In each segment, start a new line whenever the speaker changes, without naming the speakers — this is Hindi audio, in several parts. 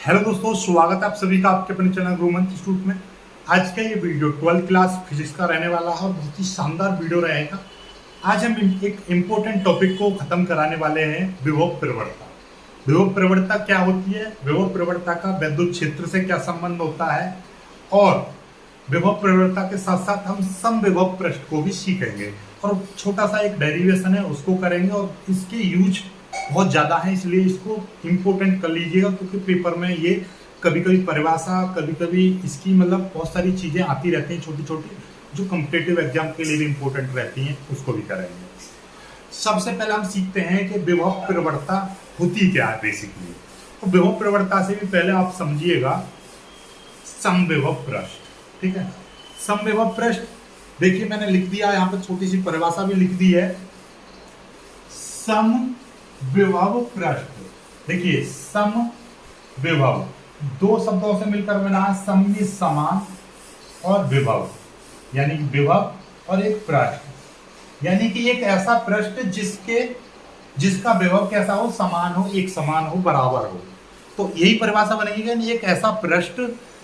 हेलो दोस्तों, स्वागत है आप सभी का आपके अपने चैनल ग्रोमंथ इंस्टीट्यूट में। आज का ये वीडियो 12th क्लास फिजिक्स का रहने वाला है और बहुत ही शानदार वीडियो रहेगा। आज हम एक इम्पोर्टेंट टॉपिक को खत्म कराने वाले हैं, विभव प्रवणता। विभव प्रवणता क्या होती है, विभव प्रवणता का विद्युत क्षेत्र से क्या संबंध होता है, और विभव प्रवणता के साथ साथ हम समविभव पृष्ठ को भी सीखेंगे और छोटा सा एक डेरिवेशन है उसको करेंगे। और इसके यूज बहुत ज़्यादा है, इसलिए इसको इम्पोर्टेंट कर लीजिएगा, क्योंकि पेपर में ये कभी कभी परिभाषा, कभी कभी इसकी मतलब बहुत सारी चीज़ें आती रहती हैं छोटी छोटी, जो कॉम्पिटिटिव एग्जाम के लिए भी इम्पोर्टेंट रहती हैं, उसको भी करेंगे। सबसे पहले हम सीखते हैं कि विभव प्रवणता होती क्या है बेसिकली। तो विभव प्रवणता से भी पहले आप समझिएगा समविभव पृष्ठ। ठीक है, समविभव पृष्ठ देखिए मैंने लिख दिया यहाँ पे, छोटी सी परिभाषा भी लिख दी है। समविभव पृष्ठ, देखिए समविभव दो शब्दों से मिलकर बना है, सम में समान और विभव यानी विभव, और एक पृष्ठ यानी कि एक ऐसा पृष्ठ जिसका विभव कैसा हो, समान हो, एक समान हो, बराबर हो। तो यही परिभाषा बनेगी कि एक ऐसा पृष्ठ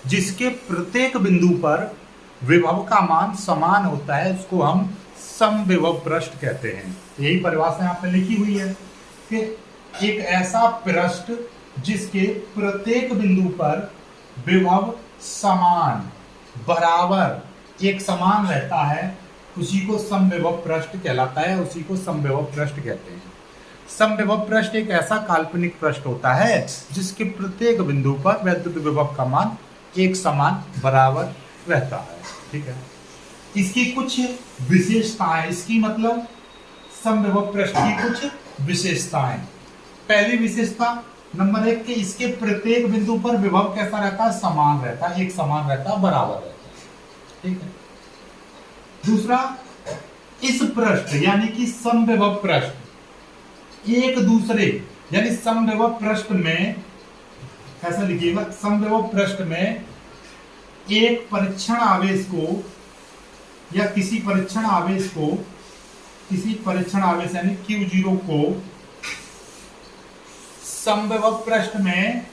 जिसके प्रत्येक बिंदु पर विभव का मान समान होता है, उसको हम समविभव पृष्ठ कहते हैं। यही परिभाषा यहाँ पे लिखी हुई है कि एक ऐसा पृष्ठ जिसके प्रत्येक बिंदु पर विभव समान, बराबर, एक समान रहता है, उसी को समविभव पृष्ठ कहलाता है, उसी को समविभव पृष्ठ कहते हैं। समविभव पृष्ठ एक ऐसा काल्पनिक पृष्ठ होता है जिसके प्रत्येक बिंदु पर विद्युत विभव का मान एक समान, बराबर रहता है। ठीक है, इसकी कुछ विशेषताएं, इसकी मतलब समविभव पृष्ठ की कुछ विशेषताएं। पहली विशेषता नंबर 1 कि इसके प्रत्येक बिंदु पर विभव कैसा रहता है, समान रहता है, एक समान रहता है, बराबर रहता है। ठीक है, दूसरा, इस पृष्ठ यानी कि समविभव पृष्ठ एक दूसरे यानी समविभव पृष्ठ में, ऐसा लिखिएगा, समविभव पृष्ठ में एक परीक्षण आवेश को या किसी परीक्षण आवेश यानी Q0 को समविभव पृष्ठ में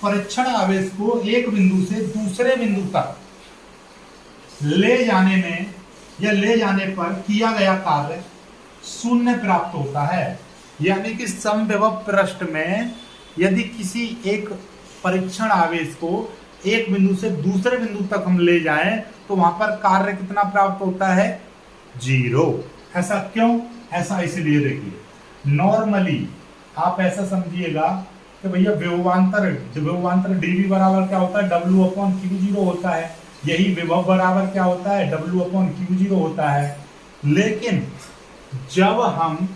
परीक्षण आवेश को एक बिंदु से दूसरे बिंदु तक ले जाने पर किया गया कार्य शून्य प्राप्त होता है। यानी कि समविभव पृष्ठ में यदि किसी एक परीक्षण आवेश को एक बिंदु से दूसरे बिंदु तक हम ले जाएं तो वहां पर कार्य कितना प्राप्त होता है, 0। ऐसा क्यों? ऐसा इसलिए, देखिए नॉर्मली आप ऐसा समझिएगा कि भैया विभवांतर dV बराबर क्या होता है, W/Q0 होता है। यही विभव बराबर क्या होता है, W/Q0 होता है। लेकिन जब हम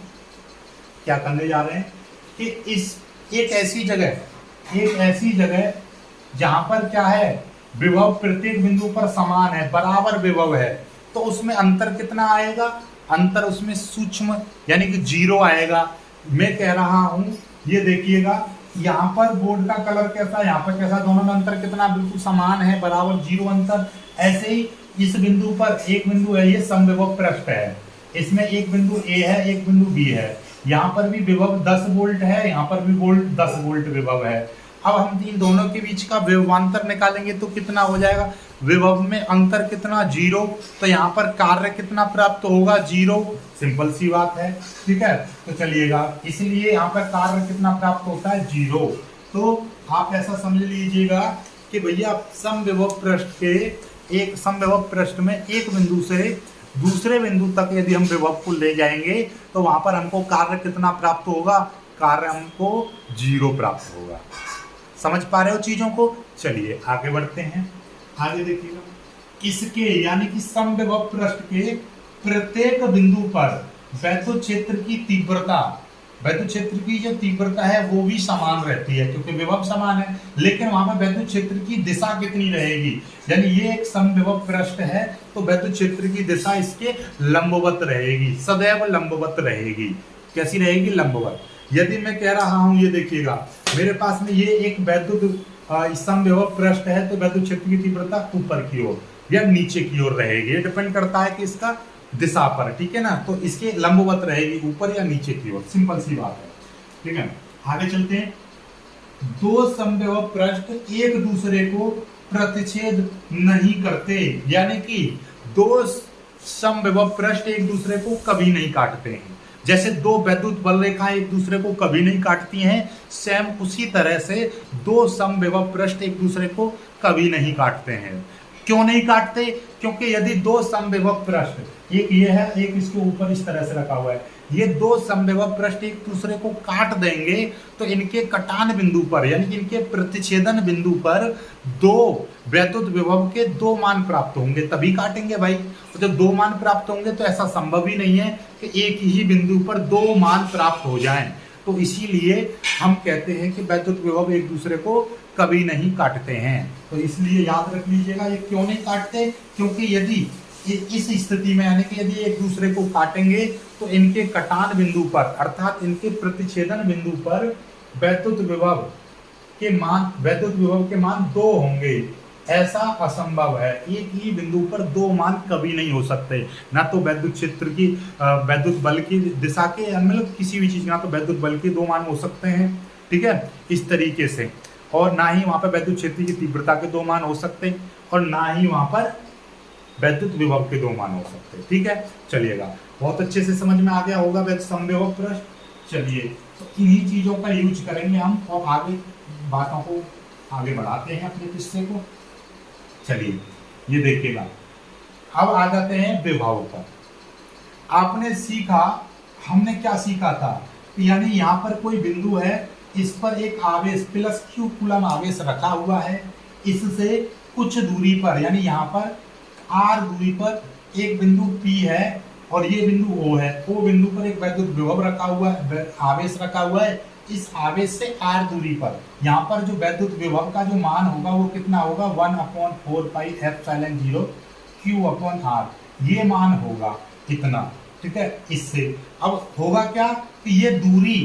क्या करने जा रहे हैं कि इस एक ऐसी जगह जहां पर क्या है, विभव प्रत्येक बिंदु पर समान है, बराबर विभव है, तो उसमें अंतर कितना आएगा, अंतर उसमें सूक्ष्म यानी कि 0 आएगा। मैं कह रहा हूं, ये देखिएगा यहाँ पर बोर्ड का कलर कैसा, यहाँ पर कैसा, दोनों में अंतर कितना, बिल्कुल समान है, बराबर, 0 अंतर। ऐसे ही इस बिंदु पर एक बिंदु है, ये समविभव पृष्ठ है, इसमें एक बिंदु A है, एक बिंदु B है, यहाँ पर भी विभव 10 वोल्ट है, यहाँ पर भी 10 वोल्ट विभव है। अब हम इन दोनों के बीच का विभवांतर निकालेंगे तो कितना हो जाएगा, विभव में अंतर कितना, 0। तो यहाँ पर कार्य कितना प्राप्त होगा, 0। सिंपल सी बात है। ठीक है, तो चलिएगा, इसलिए यहाँ पर कार्य कितना प्राप्त होता है, 0। तो आप ऐसा समझ लीजिएगा कि भैया समविभव पृष्ठ में एक बिंदु से दूसरे बिंदु तक यदि हम विभव को ले जाएंगे तो वहां पर हमको कार्य कितना प्राप्त होगा, कार्य हमको 0 प्राप्त होगा। समझ पा रहे हो चीजों को? चलिए आगे बढ़ते हैं। आगे देखिएगा, इसके यानी कि समविभव पृष्ठ के प्रत्येक बिंदु पर विद्युत क्षेत्र की जो तीव्रता है वो भी समान रहती है, क्योंकि विभव समान है। लेकिन वहां पर विद्युत क्षेत्र की दिशा कितनी रहेगी, यानी ये एक समविभव पृष्ठ है तो विद्युत क्षेत्र की दिशा इसके लंबवत रहेगी, सदैव लंबवत रहेगी। कैसी रहेगी, लंबवत। यदि मैं कह रहा हूं, ये देखिएगा मेरे पास में ये एक विद्युत समविभव पृष्ठ है, तो विद्युत क्षेत्र की तीव्रता ऊपर की ओर या नीचे की ओर रहेगी, ये डिपेंड करता है कि इसका दिशा पर। ठीक है ना, तो इसके लंबवत रहेगी, ऊपर या नीचे की ओर, सिंपल सी बात है। ठीक है, आगे चलते हैं। दो समविभव पृष्ठ एक दूसरे को प्रतिच्छेद नहीं करते, यानी कि दो समविभव पृष्ठ एक दूसरे को कभी नहीं काटते हैं। जैसे दो वैद्युत बल रेखाएं एक दूसरे को कभी नहीं काटती हैं, सेम उसी तरह से दो समविभव पृष्ठ एक दूसरे को कभी नहीं काटते हैं। क्यों नहीं काटते? क्योंकि यदि दो समविभव पृष्ठ, एक ये है, एक इसके ऊपर इस तरह से रखा हुआ है, ये दो समविभव पृष्ठ एक दूसरे को काट देंगे तो इनके कटान बिंदु पर, यानी कि इनके प्रतिच्छेदन बिंदु पर दो वैद्युत विभव के दो मान प्राप्त होंगे, तभी काटेंगे भाई। तो जब दो मान प्राप्त होंगे तो ऐसा संभव ही नहीं है कि एक ही बिंदु पर दो मान प्राप्त हो जाएं। तो इसीलिए हम कहते हैं कि वैद्युत विभव एक दूसरे को कभी नहीं काटते हैं। तो इसलिए याद रख लीजिएगा, ये क्यों नहीं काटते? क्योंकि यदि इस स्थिति में, यानी कि यदि एक दूसरे को काटेंगे तो इनके कटान बिंदु पर, अर्थात इनके प्रतिच्छेदन बिंदु पर वैद्युत विभव के मान दो होंगे। ऐसा असंभव है, एक ही बिंदु पर दो मान कभी नहीं हो सकते। ना तो वैद्युत क्षेत्र की, वैद्युत बल की दिशा के, मतलब किसी भी चीज, ना तो वैद्युत बल के दो मान हो सकते हैं, ठीक है, इस तरीके से, और ना ही वहां पर वैद्युत क्षेत्र की तीव्रता के दो मान हो सकते, और ना ही वहां पर वैद्युत विभव के दो मान हो सकते। ठीक है, चलिएगा, बहुत अच्छे से समझ में आ गया होगा वैद्युत समविभव पृष्ठ। चलिए, तो इन्हीं चीजों का यूज करेंगे हम, और आगे बातों को आगे बढ़ाते हैं अपने किस्से को। चलिए, ये देखिएगा, अब आ जाते हैं विभव पर। आपने सीखा, हमने क्या सीखा था, यानी यहाँ पर कोई बिंदु है, इस पर एक आवेश प्लस q कूलम आवेश रखा हुआ है, इससे कुछ दूरी पर, यानी यहाँ पर r दूरी पर एक बिंदु P है और ये बिंदु O है। O बिंदु पर एक वैद्युत विभव रखा हुआ है, आवेश रखा हुआ है। इस आवेश से r दूरी पर यहाँ पर जो वैद्युत विभव का जो मान होगा वो कितना होगा, 1/4 पाई एप्सिलॉन 0 q/r, ये मान होगा कितना, ठीक है। इससे अब होगा क्या कि ये दूरी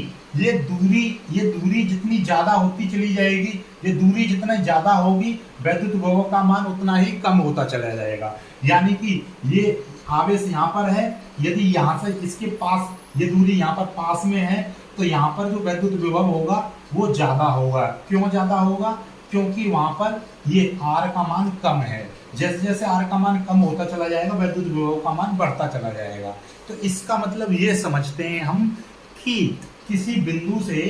जितनी ज्यादा होती चली जाएगी, ये दूरी जितना ज्यादा होगी वैद्युत विभव का मान उतना ही कम होता चला जाएगा। यानी कि ये आवेश यहाँ पर है, यदि यहाँ से इसके पास ये दूरी यहाँ पर पास में है तो यहाँ पर जो वैद्युत विभव होगा वो ज्यादा होगा। क्यों ज्यादा होगा? क्योंकि वहां पर ये r का मान कम है। जैसे जैसे r का मान कम होता चला जाएगा वैद्युत विभव का मान बढ़ता चला जाएगा। तो इसका मतलब ये समझते हैं हम कि किसी बिंदु से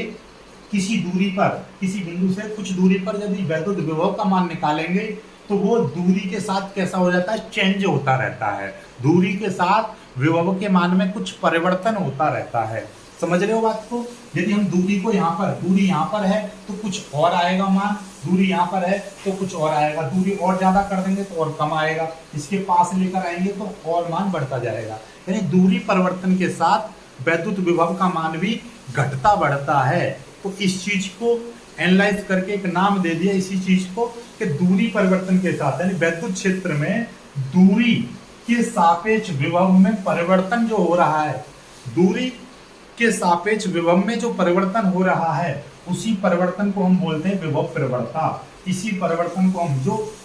कुछ दूरी पर यदि वैद्युत विभव का मान निकालेंगे तो वो दूरी के साथ कैसा हो जाता है, चेंज होता रहता है। दूरी के साथ विभव के मान में कुछ परिवर्तन होता रहता है। समझ रहे हो बात को? यदि हम दूरी को दूरी यहाँ पर है तो कुछ और आएगा मान, दूरी यहाँ पर है तो कुछ और आएगा, दूरी और ज्यादा कर देंगे तो और कम आएगा, इसके पास लेकर आएंगे तो और मान बढ़ता जाएगा। यानी दूरी परिवर्तन के साथ वैद्युत विभव का मान भी घटता बढ़ता है। तो इस चीज को एनालाइज करके एक नाम दे दिया इसी चीज को कि दूरी परिवर्तन के साथ, यानी वैद्युत क्षेत्र में दूरी के सापेक्ष विभव में परिवर्तन जो हो रहा है, दूरी के सापेक्ष विभव में जो परिवर्तन हो रहा है उसी परिवर्तन को हम बोलते हैं विभव प्रवणता। इसी परिवर्तन को हम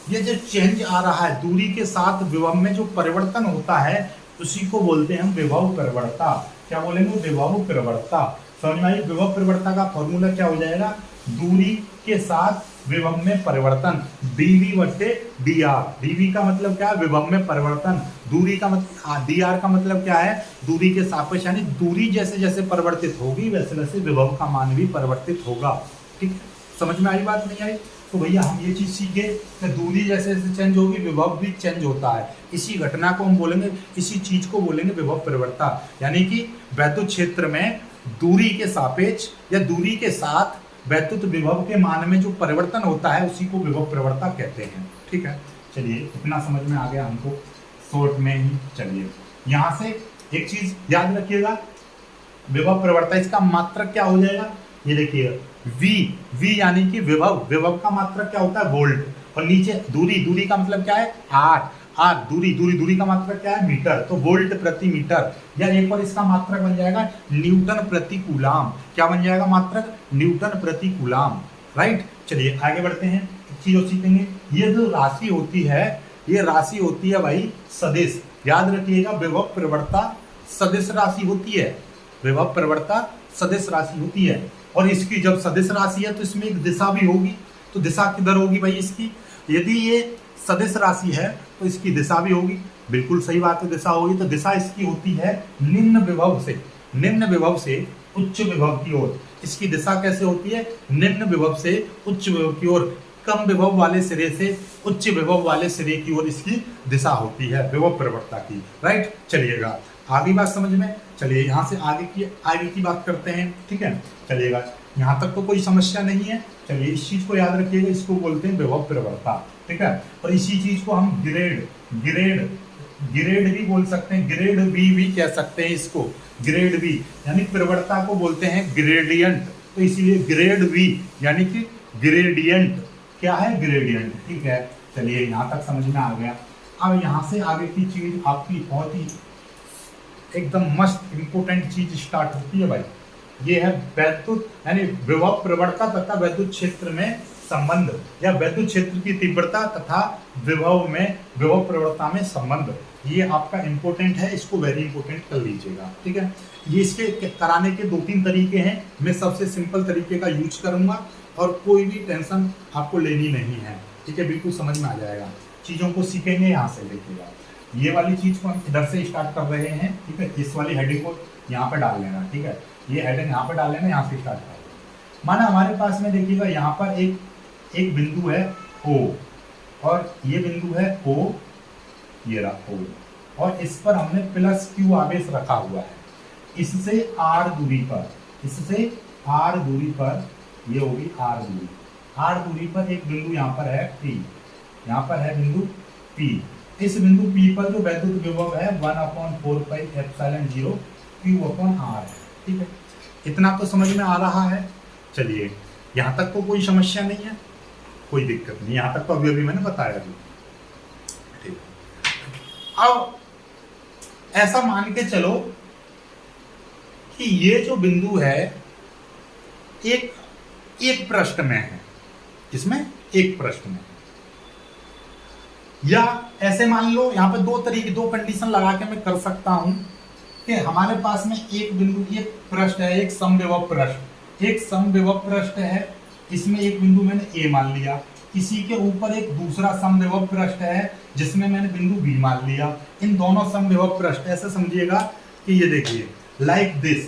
ये जो चेंज आ रहा है, दूरी के साथ विभव में जो परिवर्तन होता है उसी को बोलते हैं हम विभव प्रवणता। क्या बोलेंगे? विभव प्रवणता। समझ में आई? विभव प्रवणता का फॉर्मूला क्या हो जाएगा? दूरी के साथ विभव में परिवर्तन, dv/dr। dv का मतलब क्या है? विभव में परिवर्तन। दूरी का मतलब dr का मतलब क्या है? दूरी के सापेक्ष, यानी दूरी जैसे जैसे परिवर्तित होगी वैसे वैसे विभव का मान भी परिवर्तित होगा। ठीक है, समझ में आई बात? नहीं आई? तो भैया हम ये चीज सीखे कि दूरी जैसे जैसे चेंज होगी विभव भी चेंज होता है। इसी घटना को हम बोलेंगे, इसी चीज को बोलेंगे विभव परिवर्तन। यानी कि वैद्युत क्षेत्र में दूरी के सापेक्ष या दूरी के साथ वैद्युत विभव के मान में जो परिवर्तन होता है उसी को विभव प्रवणता कहते हैं। ठीक है, चलिए इतना समझ में आ गया हमको शॉर्ट में ही। चलिए यहाँ से एक चीज याद रखिएगा, विभव प्रवणता, इसका मात्रक क्या हो जाएगा? ये देखिएगा v यानी कि विभव का मात्रक क्या होता है? वोल्ट। और नीचे दूरी का मतलब क्या है? r दूरी का मात्रक क्या है? मीटर। तो वोल्ट प्रति मीटर, या एक और इसका मात्रक बन जाएगा न्यूटन प्रति कूलाम। क्या बन जाएगा मात्रक? न्यूटन प्रति कूलाम। राइट, चलिए आगे बढ़ते हैं, चीजों सीखेंगे। ये जो राशि होती है, ये राशि होती है भाई सदिश। याद रखिएगा, विभव प्रवणता सदिश राशि होती है। विभव प्रवणता सदिश राशि होती है। और इसकी जब सदिश राशि है तो इसमें एक दिशा भी होगी, तो दिशा किधर होगी भाई इसकी? यदि ये सदिश राशि है तो इसकी दिशा भी होगी, बिल्कुल सही बात है, दिशा होगी। तो दिशा इसकी होती है निम्न विभव से उच्च विभव की ओर। इसकी दिशा कैसे होती है? निम्न विभव से उच्च विभव की ओर, कम विभव वाले सिरे से उच्च विभव वाले सिरे की ओर इसकी दिशा होती है विभव प्रवणता की। राइट, चलिएगा आगे बात समझ में। चलिए यहाँ से आगे की बात करते हैं, ठीक है। चलिएगा यहाँ तक तो कोई समस्या नहीं है। चलिए इस चीज को याद रखिएगा, इसको बोलते हैं विभव प्रवणता, ठीक है। और इसी चीज को हम ग्रेड भी बोल सकते हैं, ग्रेड बी भी कह सकते हैं इसको, ग्रेड बी यानी प्रवणता को बोलते हैं ग्रेडियंट। तो इसीलिए ग्रेड बी यानी कि ग्रेडियंट, क्या है? ग्रेडियंट, ठीक है। चलिए यहाँ तक समझ में आ गया। अब यहाँ से आगे की चीज आपकी बहुत ही एकदम मस्त इंपोर्टेंट चीज स्टार्ट होती है भाई। ये है वैद्युत यानी विभव प्रवणता तथा वैद्युत क्षेत्र में संबंध, या वैद्युत क्षेत्र की तीव्रता तथा विभव प्रवणता में संबंध। ये आपका इंपोर्टेंट है, इसको वेरी इंपोर्टेंट कर लीजिएगा, ठीक है। ये इसके कराने के 2-3 तरीके हैं, मैं सबसे सिंपल तरीके का यूज करूंगा और कोई भी टेंशन आपको लेनी नहीं है, ठीक है। बिल्कुल समझ में आ जाएगा, चीजों को सीखेंगे यहाँ से। देखिएगा ये वाली चीज को हम इधर से स्टार्ट कर रहे हैं, ठीक है। इस वाली हेडिंग को यहाँ पर डाल लेना, ठीक है। ये हेडिंग यहाँ पर डाल लेना, यहाँ से स्टार्ट कर लेना। माना हमारे पास में देखिएगा यहाँ पर एक बिंदु है O, और ये बिंदु है O, ये रहा O, और इस पर हमने प्लस Q आवेश रखा हुआ है। इससे R दूरी पर ये होगी R दूरी पर एक बिंदु यहाँ पर है P, यहाँ पर है बिंदु P। इस बिंदु P पर जो वैद्युत विभव है 1/4πε0 Q/R है, ठीक है। इतना तो समझ में आ रहा है। चलिए यहाँ तक तो कोई समस्या नहीं है, कोई दिक्कत नहीं, यहाँ तक तो अभी मैंने बताया भी, ठीक। अब ऐसा मान के चलो कि ये जो बिंदु है एक पृष्ठ में है, इसमें एक पृष्ठ में, या ऐसे मान लो यहाँ पे दो कंडीशन लगा के मैं कर सकता हूं कि हमारे पास में एक बिंदु, एक पृष्ठ है, एक समविभव पृष्ठ है। इसमें एक बिंदु मैंने A मान लिया, इसी के ऊपर एक दूसरा समविभव पृष्ठ है जिसमें मैंने बिंदु B मान लिया। इन दोनों समविभव पृष्ठ ऐसे समझिएगा कि ये देखिए लाइक दिस,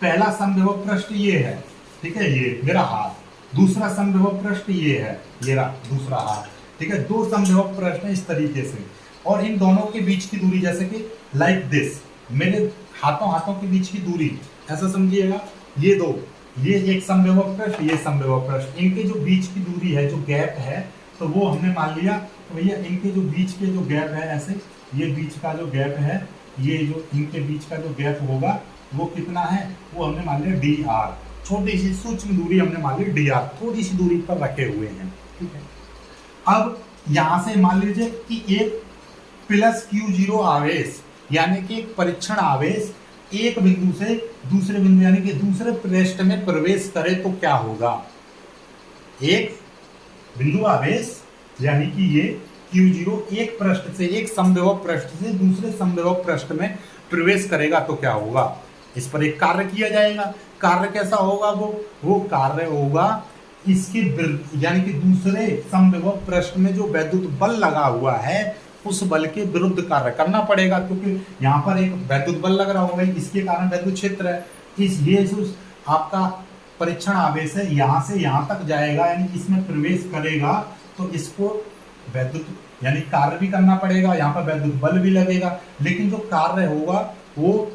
पहला समविभव पृष्ठ ये है, ठीक है, ये मेरा हाथ, दूसरा समविभव पृष्ठ ये है, ये रहा दूसरा हाथ, ठीक है। दो समविभव पृष्ठ इस तरीके से, और इन दोनों के बीच की दूरी जैसे कि लाइक दिस, मेरे हाथों के बीच की दूरी ऐसा समझिएगा। ये दो, ये एक समविभव पृष्ठ, ये समविभव पृष्ठ, इनके जो बीच की दूरी है, जो गैप है, तो वो हमने मान लिया। तो भैया इनके जो बीच के जो गैप है, ऐसे ये बीच का जो गैप है, ये जो इनके बीच का जो गैप होगा वो कितना है, वो हमने मान लिया dr, छोटी सी सूक्ष्म दूरी हमने मान ली dr, थोड़ी सी दूरी पर रखे हुए हैं, ठीक है। अब यहां से मान लीजिए कि एक प्लस Q0 आवेश यानी कि एक परीक्षण आवेश एक बिंदु से दूसरे बिंदु यानी कि दूसरे पृष्ठ में प्रवेश करे तो क्या होगा। एक बिंदु आवेश यानी कि ये Q0 एक पृष्ठ से, एक समविभव पृष्ठ से दूसरे समविभव पृष्ठ में प्रवेश करेगा तो क्या होगा। इस पर एक कार्य किया जाएगा। कार्य कैसा होगा? वो कार्य होगा इसके यानी कि दूसरे समविभव पृष्ठ में जो वैद्युत बल लगा हुआ है उस बल के विरुद्ध कार्य करना पड़ेगा, क्योंकि यहाँ पर एक वैद्युत बल लग रहा होगा, इसके कारण वैद्युत क्षेत्र है। ये जो आपका परीक्षण आवेश है यहाँ से यहाँ तक जाएगा यानी इसमें प्रवेश करेगा, तो इसको वैद्युत यानी कार्य भी करना पड़ेगा, यहाँ पर वैद्युत बल भी लगेगा, लेकिन जो कार्य होगा वो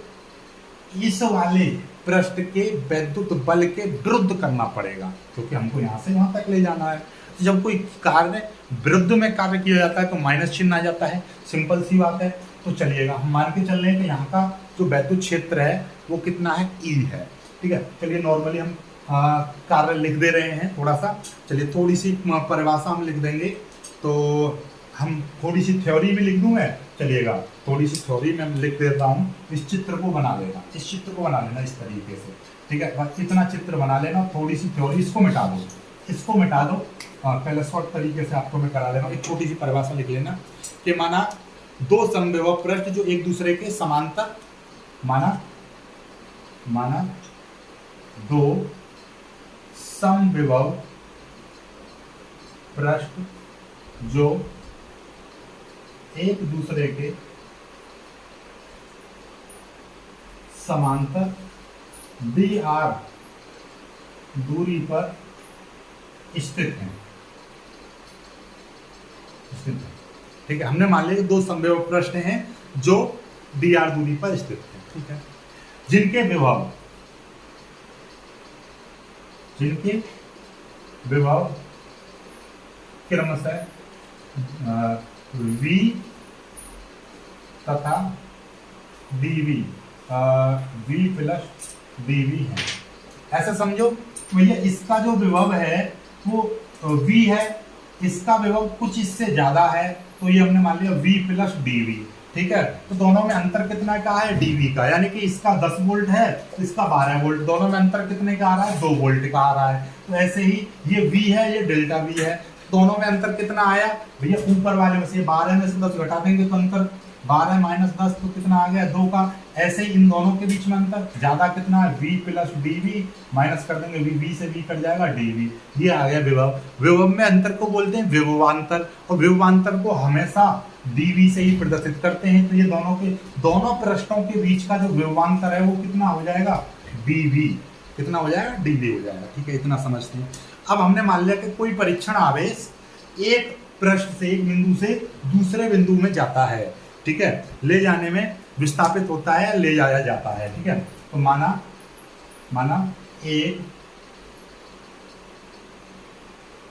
इस वाले पृष्ठ के वैद्युत बल के विरुद्ध करना पड़ेगा, क्योंकि हमको यहाँ से वहां तक ले जाना है। जब कोई कार्य विरुद्ध में कार्य किया जाता है तो माइनस चिन्ह आ जाता है, सिंपल सी बात है। तो चलिएगा हम मान के चल रहे हैं कि यहाँ का जो वैद्युत क्षेत्र है वो कितना है, E है, ठीक है। चलिए नॉर्मली हम कार्य लिख दे रहे हैं थोड़ा सा, चलिए थोड़ी सी परिभाषा हम लिख देंगे, तो हम थोड़ी सी थ्योरी भी लिख दूंगा। चलिएगा थोड़ी सी थ्योरी में लिख देता हूँ, इस चित्र को बना लेना, इस चित्र को बना लेना इस तरीके से, ठीक है। बस इतना चित्र बना लेना, थोड़ी सी थ्योरी, इसको मिटा दो, इसको मिटा दो, और पहले शॉर्ट तरीके से आपको मैं करा लेना। एक छोटी सी परिभाषा लिख लेना कि माना दो समविभव पृष्ठ जो एक दूसरे के समांतर, माना दो समविभव पृष्ठ जो एक दूसरे के समांतर dr दूरी पर स्थित है। ठीक है, हमने मान लिया दो समविभव पृष्ठ हैं जो dr दूरी पर स्थित है। ठीक है, जिनके विभव क्रमशः v तथा dv v प्लस dv है। ऐसा समझो भैया, इसका जो विभव है वो v है, इसका विभव कुछ इससे ज्यादा है, तो ये हमने मान लिया v प्लस dv। ठीक है, तो दोनों में अंतर कितना का है, dv का, यानी कि इसका 10 वोल्ट है, इसका 12 वोल्ट, दोनों में अंतर कितने का आ रहा है, 2 वोल्ट का आ रहा है। तो ऐसे ही ये v है, ये डेल्टा v है, दोनों में अंतर कितना आया भैया, ऊपर वाले में से 12 में से 10 घटा देंगे तो अंतर 12 माइनस 10 तो कितना आ गया, 2 का। ऐसे ही इन दोनों के बीच में अंतर ज्यादा कितना है, v प्लस dv, माइनस कर देंगे v से v कट जाएगा dv, ये आ गया विभव। विभव में अंतर को बोलते हैं विभवांतर, और विभवांतर को हमेशा dv से ही प्रदर्शित करते हैं। तो ये दोनों पृष्ठों के बीच का जो विभवांतर है वो कितना हो जाएगा, dv, कितना हो जाएगा, dv हो जाएगा। ठीक है, इतना समझते हैं। अब हमने मान लिया कि कोई परीक्षण आवेश एक पृष्ठ से, एक बिंदु से दूसरे बिंदु में जाता है। ठीक है, ले जाने में विस्थापित होता है, ले जाया जाता है। ठीक है, तो माना एक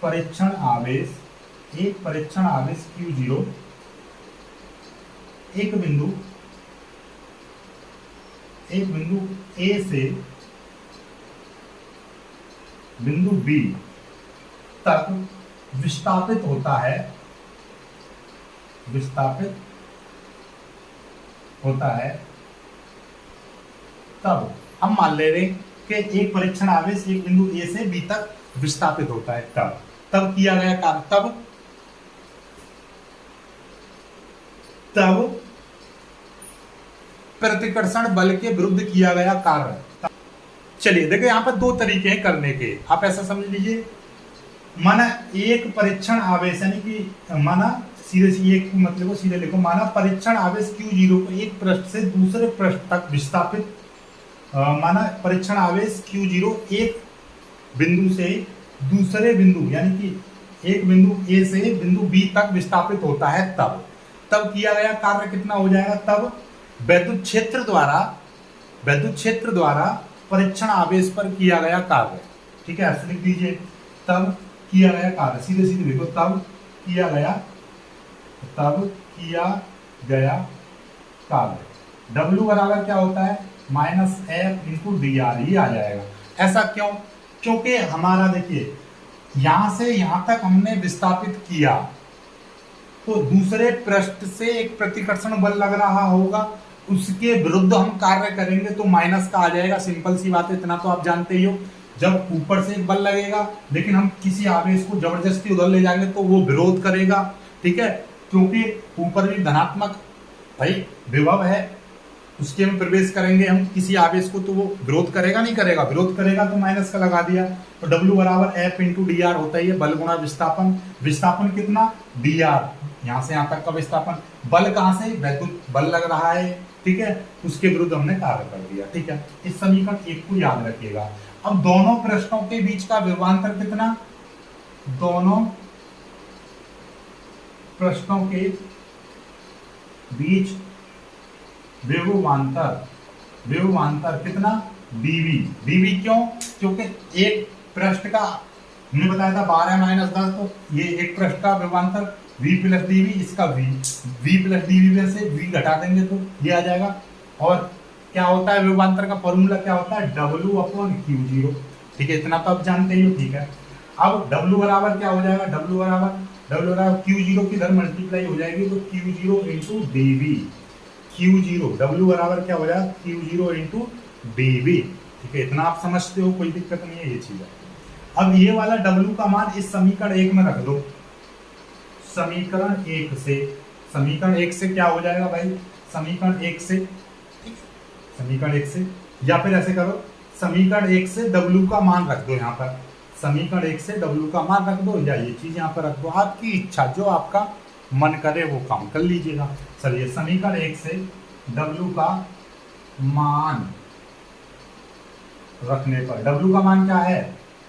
परीक्षण आवेश Q0 एक बिंदु A से बिंदु B तक विस्थापित होता है, तब हम मान ले रहे कि एक परीक्षण आवेश एक बिंदु A से B तक विस्थापित होता है, तब किया गया कार्य, तब प्रतिकर्षण बल के विरुद्ध किया गया कार्य। चलिए देखो, यहाँ पर 2 तरीके हैं करने के, आप ऐसा समझ लीजिए। माना एक परीक्षण आवेश, यानी कि माना सीधे एक मतलब को सीधे लिखो, माना परीक्षण आवेश Q0 को एक पृष्ठ से दूसरे पृष्ठ तक विस्थापित, माना परीक्षण आवेश Q0 एक बिंदु से दूसरे बिंदु, यानी कि एक बिंदु A से बिंदु B तक विस्थापित होता है, तब किया गया कार्य कितना हो जाएगा, तब विद्युत क्षेत्र द्वारा परीक्षण आवेश पर किया गया कार्य। ठीक है, ऐसे लिख दीजिए, तब किया गया कार्य, सीधे सीधे लिखो, तब किया गया कार्य। W बराबर क्या होता है, -F × dr, ये आ जाएगा। ऐसा क्यों, क्योंकि हमारा देखिए यहां से यहां तक हमने विस्थापित किया, तो दूसरे पृष्ठ से एक प्रतिकर्षण बल लग रहा होगा, उसके विरुद्ध हम कार्य करेंगे तो माइनस का आ जाएगा। सिंपल सी बात है, इतना तो आप जानते ही हो। जब ऊपर से एक बल लगेगा लेकिन हम किसी आवेश को जबरदस्ती उधर ले जाएंगे तो वो विरोध करेगा। ठीक है, क्योंकि ऊपर भी धनात्मक भाई विभव है, उसके में प्रवेश करेंगे हम किसी आवेश को, तो वो विरोध करेगा, नहीं करेगा, विरोध करेगा तो माइनस का लगा दिया। तो W बराबर F × dr होता है, बल गुणा विस्थापन। विस्थापन कितना, dr, यहाँ से यहाँ तक का विस्थापन। बल कहाँ से, वैद्युत बल लग रहा है। ठीक है, उसके विरुद्ध हमने कार्य कर दिया। ठीक है, इस समीकरण 1 को याद रखिएगा। अब दोनों पृष्ठों के बीच का विभवांतर कितना, दोनों पृष्ठों के बीच विभवांतर कितना, dv क्यों, क्योंकि एक पृष्ठ का हमने बताया था 12 माइनस 10, तो ये एक पृष्ठ का विभवांतर v प्लस dv, इसका v प्लस dv में से v घटा देंगे तो ये आ जाएगा। और क्या होता है विभवांतर का फॉर्मूला, क्या होता है, W/Q0। ठीक है, इतना तो आप जानते ही हो। ठीक है, अब W बराबर क्या हो जाएगा, W बराबर Q0 की इधर मल्टीप्लाई हो जाएगी तो Q0 × dv, W बराबर क्या हो जाएगा, Q0 × dv। ठीक है, इतना आप समझते हो, कोई दिक्कत नहीं है ये चीज है। अब ये वाला W का मान इस समीकरण 1 में रख दो। समीकरण 1 से क्या हो जाएगा भाई, समीकरण 1 से, या फिर ऐसे करो, समीकरण 1 से W का मान रख दो यहाँ पर, समीकरण 1 से W का मान रख दो या ये चीज यहाँ पर रख दो, आपकी इच्छा, जो आपका मन करे वो काम कर लीजिएगा। चलिए समीकरण 1 से W का मान रखने पर W का मान क्या है,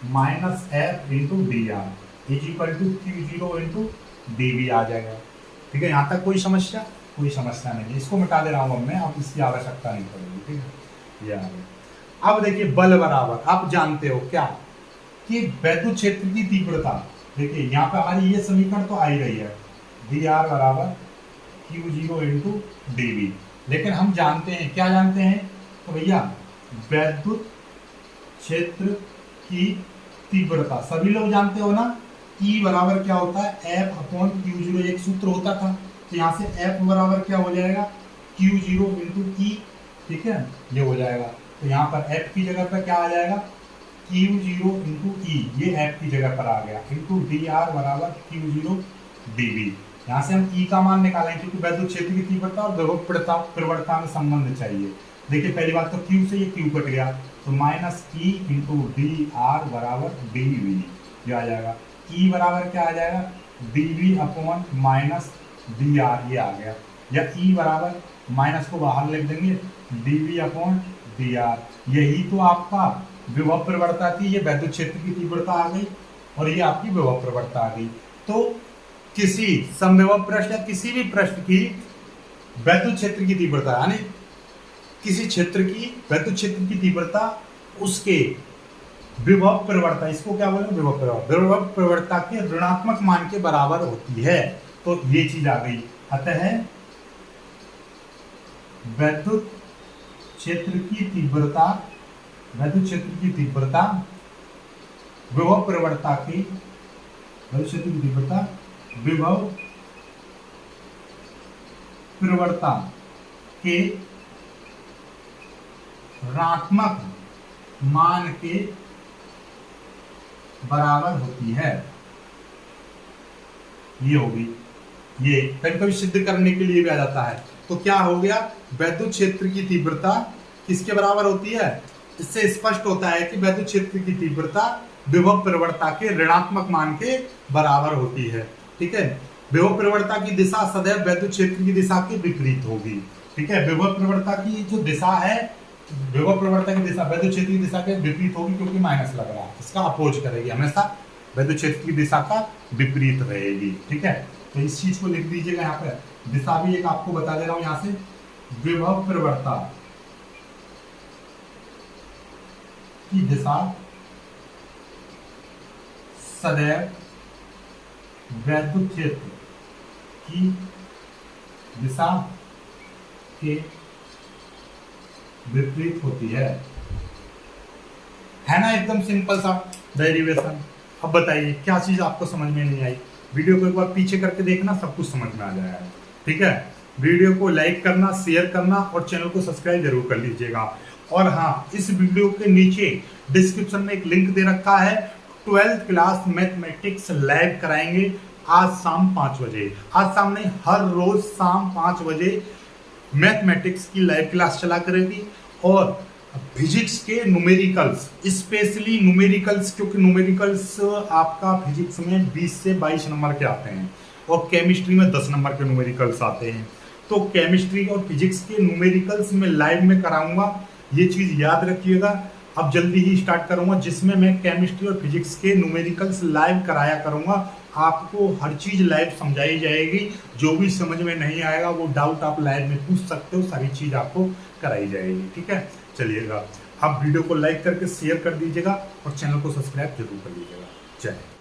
-f into D R is equal to Q0 into dV आ जाएगा। ठीक है, यहाँ तक कोई समस्या? कोई समस्या नहीं है, इसको मिटा दे रहा हूँ अब मैं, अब इसकी आवश्यकता नहीं पड़ेगी। ठीक है, ये आ गया। अब देखिए बल बराबर, आप जानते हो क्या कि वैद्युत क्षेत्र की तीव्रता, देखिए यहाँ पे हमारी ये समीकरण तो आ ही रही है, डी आर बराबर Q0 इंटू dV, लेकिन हम जानते हैं, क्या जानते हैं, तो भैया वैद्युत क्षेत्र की तीव्रता सभी लोग जानते हो ना, E बराबर क्या होता है, F अपॉन Q0, एक सूत्र होता था, तो यहाँ से F बराबर क्या हो जाएगा, Q0 इंटू E। ठीक है, ये हो जाएगा, तो यहाँ पर F की जगह पर क्या आ जाएगा, Q0 इंटू E, ये F की जगह पर आ गया, इंटू DR बराबर Q0 dV। यहाँ से हम E का मान निकालेंगे क्योंकि वैद्युत क्षेत्र की तीव्रता और विभव प्रवणता में संबंध चाहिए। देखिए पहली बात तो Q से ये Q कट गया, तो -E इंटू DR बराबर dV, ये आ जाएगा। E बराबर क्या आ जाएगा, dV अपॉन -DR, ये आ गया, या E बराबर माइनस को बाहर लिख देंगे, dV अपॉन DR, यही तो आपका विभव प्रवणता थी, ये वैद्युत क्षेत्र की तीव्रता आ गई और ये आपकी विभव प्रवणता आ गई। तो किसी समविभव प्रश्न या किसी भी प्रश्न की वैद्युत क्षेत्र की तीव्रता, यानी किसी क्षेत्र की वैद्युत क्षेत्र की तीव्रता उसके विभव प्रवणता, इसको क्या बोले, विभव प्रवणता के ऋणात्मक मान के बराबर होती है। तो ये चीज आ गई, अतः वैद्युत क्षेत्र की तीव्रता, वैद्युत क्षेत्र की तीव्रता विभव प्रवणता की, वैद्युत क्षेत्र की तीव्रता विभव प्रवणता के ऋणात्मक मान के बराबर होती है। ये होगी, ये कभी कभी सिद्ध करने के लिए भी आ जाता है। तो क्या हो गया, वैद्युत क्षेत्र की तीव्रता किसके बराबर होती है, इससे स्पष्ट होता है कि वैद्युत क्षेत्र की तीव्रता विभव प्रवणता के ऋणात्मक मान के बराबर होती है। ठीक है, विभव प्रवणता की दिशा सदैव वैद्युत क्षेत्र की दिशा के विपरीत होगी। ठीक है, विभव प्रवणता की जो दिशा है, विभव प्रवणता की दिशा वैद्युत क्षेत्र की दिशा के विपरीत होगी, क्योंकि माइनस लग रहा है, इसका अपोज करेगी, हमेशा वैद्युत क्षेत्र की दिशा का विपरीत रहेगी। ठीक है, तो इस चीज को लिख दीजिएगा, यहाँ पे दिशा भी एक आपको बता दे रहा हूं, यहाँ से विभव प्रवणता की दिशा सदैव वैद्युत क्षेत्र की दिशा के विपरीत होती है ना। एकदम सिंपल सा डेरिवेशन। अब बताइए क्या चीज आपको समझ में नहीं आई, वीडियो को एक बार पीछे करके देखना, सब कुछ समझ में आ जाएगा। ठीक है, वीडियो को लाइक करना, शेयर करना और चैनल को सब्सक्राइब जरूर कर लीजिएगा। और हाँ, इस वीडियो के नीचे डिस्क्रिप्शन में एक लिंक दे रखा है, 12th क्लास मैथमेटिक्स लाइव कराएंगे आज शाम 5 बजे। आज शाम नहीं, हर रोज शाम 5 बजे मैथमेटिक्स की लाइव क्लास चला करेगी। और फिजिक्स के न्यूमेरिकल्स, स्पेशली न्यूमेरिकल्स, क्योंकि न्यूमेरिकल्स आपका फिजिक्स में 20 से 22 नंबर के आते हैं और केमिस्ट्री में 10 नंबर के न्यूमेरिकल्स आते हैं। तो केमिस्ट्री और फिजिक्स के न्यूमेरिकल्स में लाइव में कराऊंगा, ये चीज़ याद रखिएगा। अब जल्दी ही स्टार्ट करूंगा जिसमें मैं केमिस्ट्री और फिजिक्स के न्यूमेरिकल्स लाइव कराया करूंगा। आपको हर चीज़ लाइव समझाई जाएगी, जो भी समझ में नहीं आएगा वो डाउट आप लाइव में पूछ सकते हो, सारी चीज़ आपको कराई जाएगी। ठीक है, चलिएगा, आप वीडियो को लाइक करके शेयर कर दीजिएगा और चैनल को सब्सक्राइब जरूर कर लीजिएगा। जय हिंद।